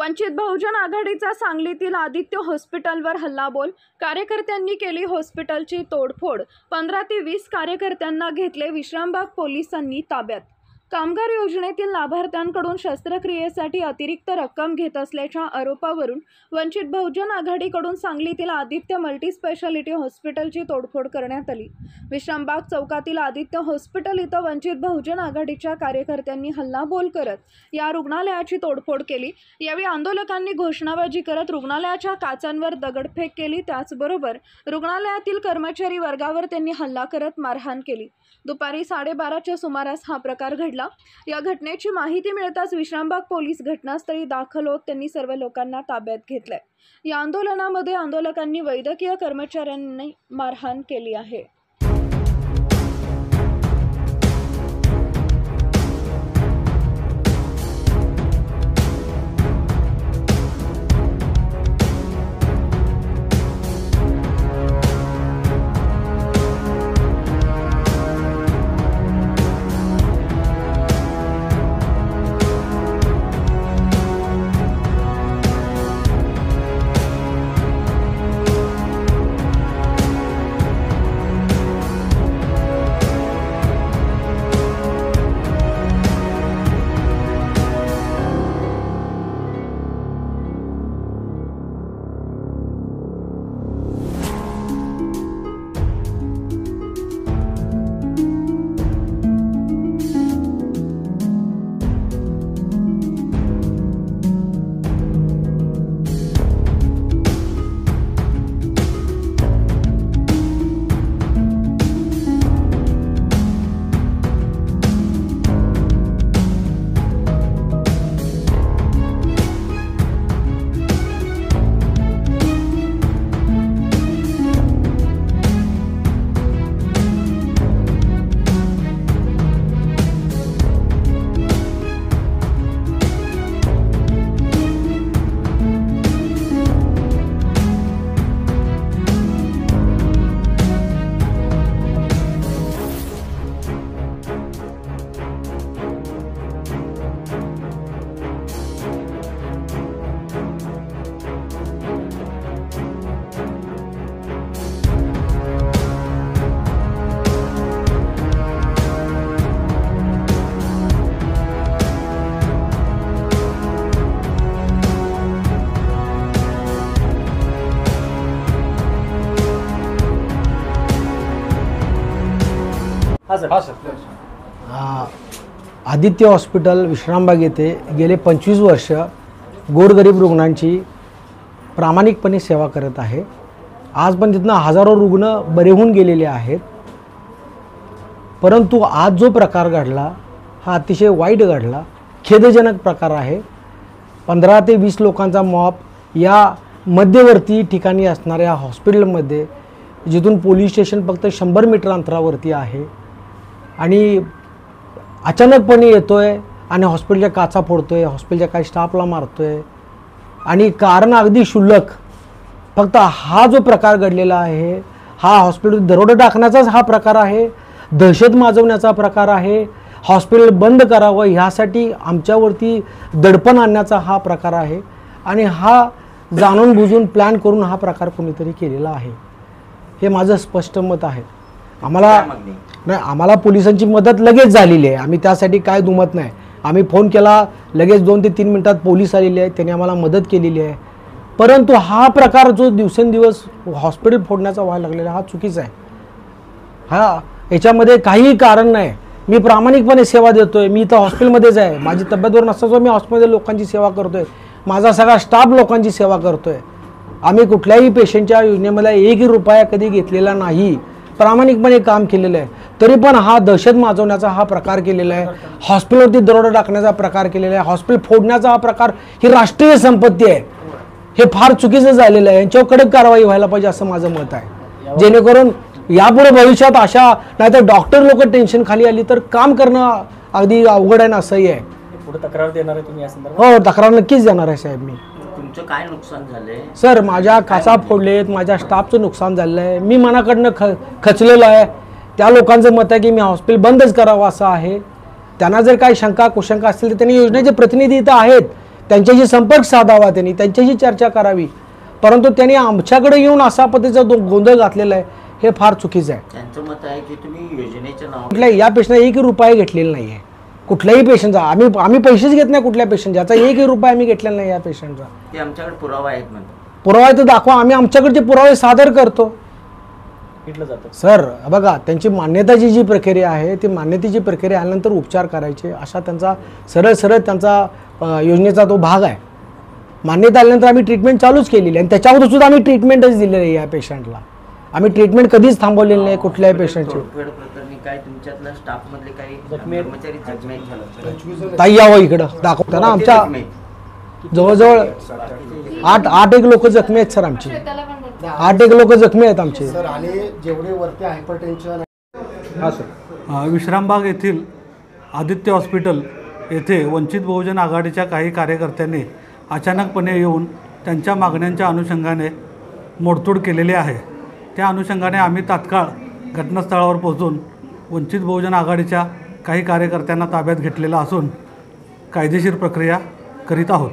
वंचित बहुजन आघाडीचा सांगलीतील आदित्य हॉस्पिटलवर हल्लाबोल। कार्यकर्त्यांनी केली हॉस्पिटलची तोडफोड। 15 ते 20 कार्यकर्त्यांना घेतले विश्रामबाग पोलिसांनी ताब्यात। कामगार योजनेतील लाभार्थ्यांकडून शस्त्रक्रियेसाठी अतिरिक्त रक्कम घेत असल्याच्या आरोपावरून वंचित बहुजन आघाडीकडून सांगलीतील आदित्य मल्टी स्पेशालिटी हॉस्पिटलची तोडफोड करण्यात आली। विश्रामबाग चौकातील आदित्य हॉस्पिटल इथं वंचित बहुजन आघाडीच्या कार्यकर्त्यांनी हल्लाबोल करत या रुग्णालयाची तोडफोड केली। यावेळी आंदोलकांनी घोषणाबाजी करत रुग्णालयाच्या काचांवर दगडफेक केली। त्याचबरोबर रुग्णालयातील कर्मचारी वर्गावर त्यांनी हल्ला करत मारहाण केली। दुपारी 12:30च्या सुमारास हा प्रकार घडला। या घटनेची माहिती मिळताच विश्रामबाग पोलीस घटनास्थळी दाखल होत त्यांनी सर्व लोकांना ताब्यात घेतले। या आंदोलनामध्ये आंदोलकांनी वैद्यकीय कर्मचाऱ्यांनी मारहाण केली आहे। आदित्य हॉस्पिटल विश्रामबाग येथे गेले 25 वर्ष गोरगरीब रुग्णांची प्रामाणिकपणे सेवा करत आहे। आज पण तिथनं हजारो रुग्ण बरे होऊन गेलेले आहेत। परंतु आज जो प्रकार घडला हा अतिशय वाईट घडला, खेदजनक प्रकार आहे। 15 ते 20 लोकांचा मॉब या मध्यवर्ती ठिकाणी असणाऱ्या हॉस्पिटलमध्ये, जिथून पोलीस स्टेशन फक्त 100 मीटर अंतरावरती आहे, आणि अचानकपणे येतोय आणि हॉस्पिटलच्या काचा फोडतोय, हॉस्पिटलच्या काही स्टाफला मारतोय, आणि कारण अगदी क्षुल्लक। फक्त हा जो प्रकार घडलेला आहे हा हॉस्पिटल दरोडा टाकण्याचाच हा प्रकार आहे, दहशत माजवण्याचा प्रकार आहे, हॉस्पिटल बंद करावं ह्यासाठी आमच्यावरती दडपण आणण्याचा हा प्रकार आहे, आणि हा जाणून बुजून प्लॅन करून हा प्रकार कोणीतरी केलेला आहे, हे माझं स्पष्ट मत आहे। आम्हाला पोलिसांची मदत लगेच झालेली आहे। आम्ही त्यासाठी काय दुमत नाही, आम्ही फोन केला, लगेच 2 ते 3 मिनिटात पोलीस आलेले आहेत, त्यांनी आम्हाला मदत केलेली आहे। परंतु हा प्रकार जो दिवसेंदिवस हॉस्पिटल फोडण्याचा व्हायला लागलेला हा चुकीचा आहे। याच्यामध्ये काही कारण नाही। मी प्रामाणिकपणे सेवा देतोय, मी इथं हॉस्पिटलमध्येच आहे, माझी तब्येतवर नसताना मी हॉस्पिटलमध्ये लोकांची सेवा करतोय, माझा सगळा स्टाफ लोकांची सेवा करतोय। आम्ही कुठल्याही पेशंटच्या योजनेमध्ये 1 रुपया कधी घेतलेला नाही, प्रामाणिकपणे काम केलेलं आहे। तरी पण हा दहशत माजवण्याचा हा प्रकार केलेला आहे, हॉस्पिटलवरती दरोडा टाकण्याचा प्रकार केलेला आहे, हॉस्पिटल फोडण्याचा हा प्रकार ही राष्ट्रीय संपत्ती आहे, हे फार चुकीचं झालेलं आहे। यांच्यावर कडक कारवाई व्हायला पाहिजे असं माझं मत आहे, जेणेकरून यापुढे भविष्यात अशा नाहीतर डॉक्टर लोक टेन्शन खाली आली तर काम करणं अगदी अवघड आहे ना, असंही आहे। पुढे तक्रार देणार आहे तुम्ही या संदर्भात? हो, तक्रार नक्कीच देणार आहे साहेब मी। तुमचं काय नुकसान झालंय? सर, माझ्या काचा फोडलेत, माझ्या स्टाफचं नुकसान झालेलं आहे, मी मनाकडनं खचलेलो आहे। त्या लोकांचं मत आहे की मी हॉस्पिटल बंदच करावं असं आहे। त्यांना जर काही शंका कुशंका असतील तर त्यांनी योजनेचे प्रतिनिधी इथं आहेत, त्यांच्याशी संपर्क साधावा, त्यांच्याशी चर्चा करावी. परंतु त्यांनी आमच्याकडे येऊन असा पद्धतीचा गोंधळ घातलेला आहे, हे फार चुकीचं आहे. त्यांचं मत आहे की तुम्ही योजनेच्या नावावर कुठल्याही या पेशंटला 1 रुपया घेतलेला नाही आहे. कुठल्याही पेशंटचा आम्ही पैसेच घेत नाही. कुठल्या पेशंटचा याचा 1 रुपया आम्ही घेतलेला नाही या पेशंटचा. ते आमच्याकडे पुरावा आहेत म्हणतात. पुरावा तर दाखवा, आम्ही आमच्याकडचे पुरावे सादर करतो. पिटलं जातं. सर बघा, त्यांची मान्यताची जी प्रक्रिया आहे ती मान्यतेची प्रक्रिया आल्यानंतर उपचार करायचे असा त्यांचा सरळ त्यांचा योजनेचा तो भाग आहे. मान्यता आल्यानंतर आम्ही ट्रीटमेंट चालूच केलेली आणि त्याच्यावर सुद्धा आम्ही ट्रीटमेंटच दिलेली आहे. या पेशंटला आम्ही ट्रीटमेंट कधीच थांबवलेली नाही कुठल्याही पेशंटची. तोडफोड प्रकरणी काय तुमच्यातल्या स्टाफ मधले काही कर्मचारी जखमी झाले? ताई यावं इकडं दाखवता ना. आमच्या जवळजवळ 8 लोक जखमी आहेत सर. आमची 8 लोक जखमी आहेत आमचे. सर आणि जेवढे वरती हायपरटेन्शन. हां सर. विश्रामबाग येथील आदित्य हॉस्पिटल येथे वंचित बहुजन आघाडीच्या काही कार्यकर्त्यांनी अचानकपणे येऊन त्यांच्या मागण्यांच्या अनुषंगाने मोडतोड केलेली आहे. त्या अनुषंगाने आम्ही तात्काळ घटनास्थळावर पोहोचून वंचित बहुजन आघाडीच्या काही कार्यकर्त्यांना ताब्यात घेतलेला असून कायदेशीर प्रक्रिया करीत आहोत.